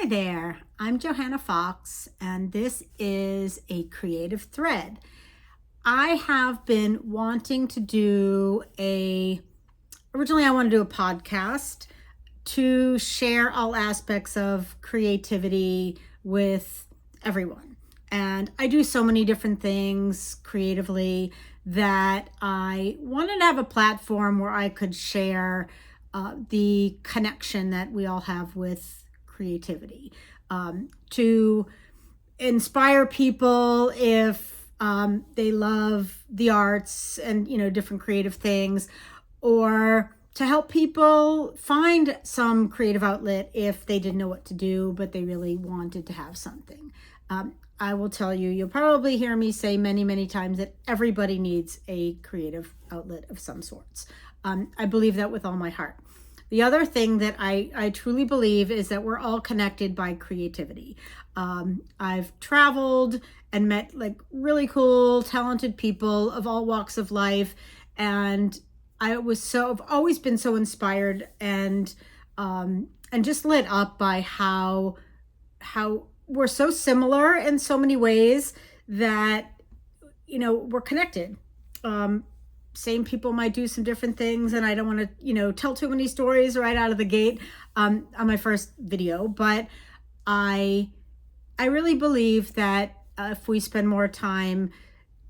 Hi there, I'm Johanna Fox, and this is a creative thread. I have been wanting to originally I want to do a podcast to share all aspects of creativity with everyone. And I do so many different things creatively that I wanted to have a platform where I could share the connection that we all have with creativity, to inspire people if they love the arts and different creative things, or to help people find some creative outlet if they didn't know what to do but they really wanted to have something. I will tell you, you'll probably hear me say many times that everybody needs a creative outlet of some sorts. I believe that with all my heart. The other thing that I truly believe is that we're all connected by creativity. I've traveled and met like really cool, talented people of all walks of life, and I've always been so inspired and just lit up by how we're so similar in so many ways that we're connected. Same people might do some different things, and I don't want to tell too many stories right out of the gate on my first video, but I really believe that if we spend more time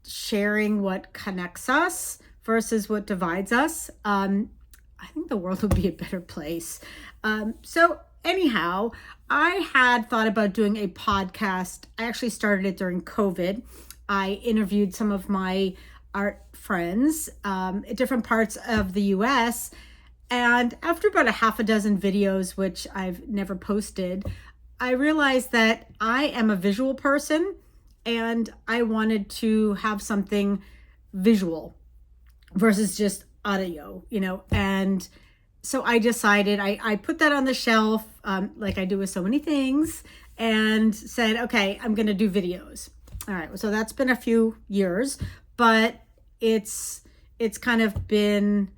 sharing what connects us versus what divides us, I think the world would be a better place. So anyhow, I had thought about doing a podcast. I actually started it during COVID. I interviewed some of my art friends at different parts of the US. And after about a half a dozen videos, which I've never posted, I realized that I am a visual person and I wanted to have something visual versus just audio, and so I decided, I put that on the shelf, like I do with so many things, and said, okay, I'm going to do videos. All right. So that's been a few years, but it's kind of been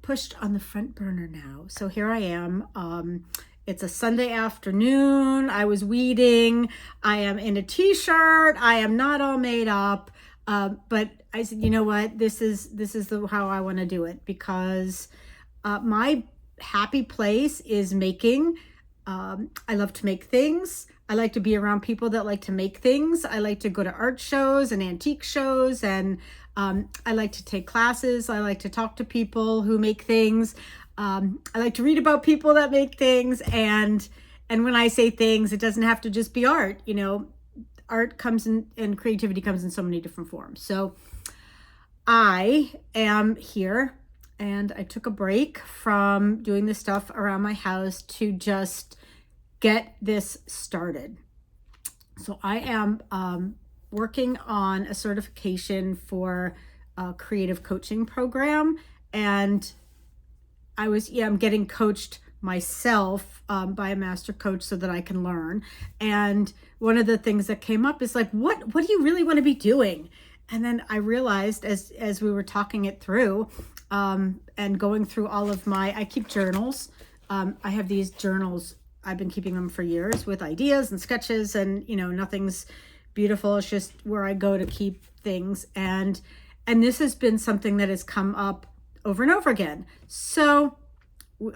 pushed on the front burner now. So here I am. It's a Sunday afternoon. I was weeding. I am in a t-shirt. I am not all made up. But I said, you know what? This is how I want to do it, because my happy place is making. I love to make things. I like to be around people that like to make things. I like to go to art shows and antique shows, and I like to take classes. I like to talk to people who make things. I like to read about people that make things. And when I say things, it doesn't have to just be art. Art comes in, and creativity comes in so many different forms. So I am here, and I took a break from doing this stuff around my house to just get this started. So I am working on a certification for a creative coaching program, and I'm getting coached myself by a master coach so that I can learn. And one of the things that came up is like, what do you really want to be doing? And then I realized as we were talking it through, and going through all of I keep journals. I have these journals. I've been keeping them for years with ideas and sketches, and nothing's beautiful. It's just where I go to keep things. And this has been something that has come up over and over again. So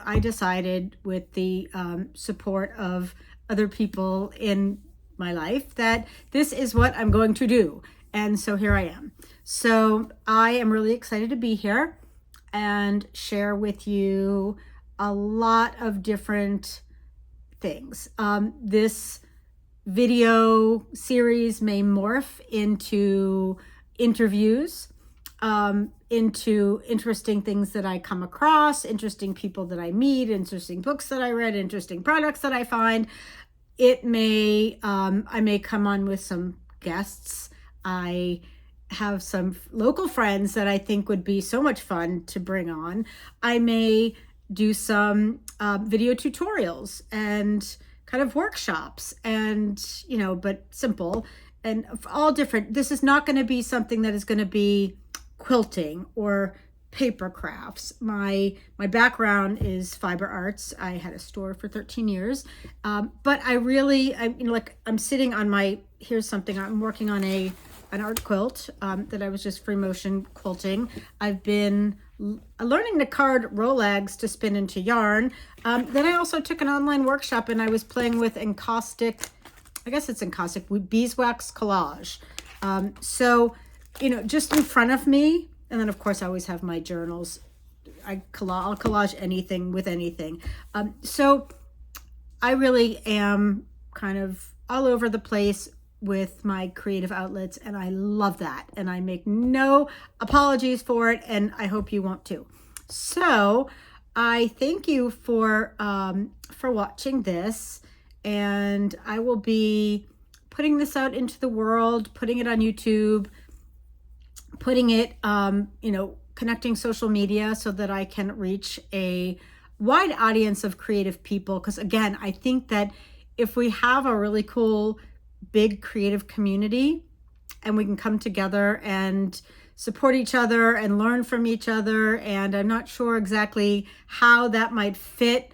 I decided, with the support of other people in my life, that this is what I'm going to do. And so here I am. So I am really excited to be here and share with you a lot of different things. This video series may morph into interviews, into interesting things that I come across, interesting people that I meet, interesting books that I read, interesting products that I find. I may come on with some guests. I have some local friends that I think would be so much fun to bring on. I may do some video tutorials and kind of workshops, and but simple and all different. This is not going to be something that is going to be quilting or paper crafts. My background is fiber arts. I had a store for 13 years, but I'm sitting on my, here's something, I'm working on an art quilt that I was just free motion quilting. I've been learning to card Rolags to spin into yarn. Then I also took an online workshop and I was playing with encaustic, I guess it's encaustic, beeswax collage. So, just in front of me, and then of course I always have my journals. I'll collage anything with anything. So I really am kind of all over the place with my creative outlets, and I love that. And I make no apologies for it, and I hope you won't too. So I thank you for watching this, and I will be putting this out into the world, putting it on YouTube, putting it, connecting social media so that I can reach a wide audience of creative people. Because again, I think that if we have a really cool, big creative community and we can come together and support each other and learn from each other, and I'm not sure exactly how that might fit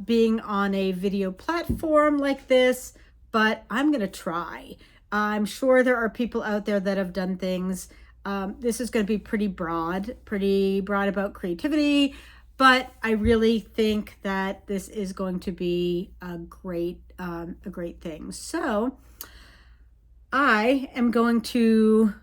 being on a video platform like this, but I'm going to try. I'm sure there are people out there that have done things. This is going to be pretty broad about creativity, but I really think that this is going to be a great thing. So I am going to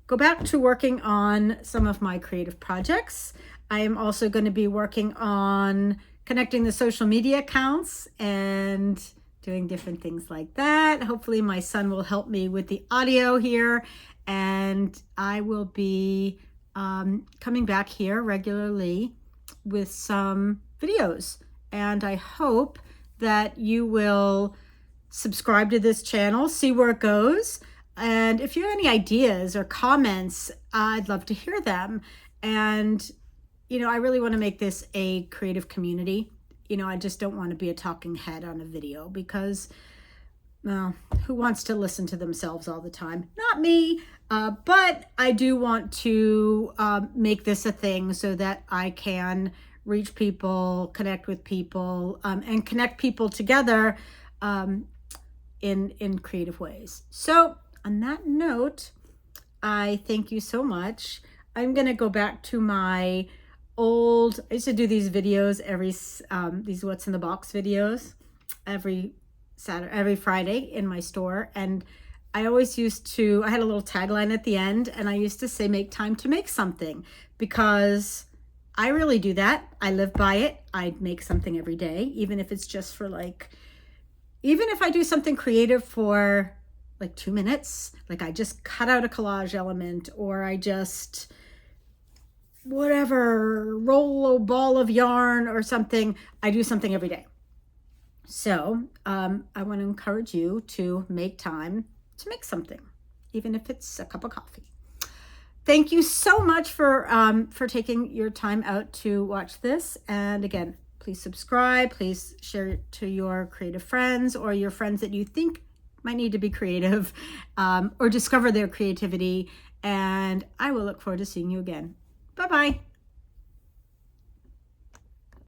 go back to working on some of my creative projects. I am also going to be working on connecting the social media accounts and doing different things like that. Hopefully my son will help me with the audio here, and I will be coming back here regularly with some videos. And I hope that you will subscribe to this channel, see where it goes. And if you have any ideas or comments, I'd love to hear them. And, I really want to make this a creative community. I just don't want to be a talking head on a video because, well, who wants to listen to themselves all the time? Not me. But I do want to make this a thing so that I can reach people, connect with people, and connect people together in creative ways. So on that note, I thank you so much. I'm going to go back to my I used to do these videos these What's in the Box videos every Friday in my store. And I always I had a little tagline at the end, and I used to say, make time to make something, because I really do that. I live by it. I make something every day, even if it's just for even if I do something creative for 2 minutes, I just cut out a collage element, or I just roll a ball of yarn or something. I do something every day. So I want to encourage you to make time to make something, even if it's a cup of coffee. Thank you so much for taking your time out to watch this. And again, please subscribe, please share it to your creative friends or your friends that you think might need to be creative or discover their creativity. And I will look forward to seeing you again. Bye-bye.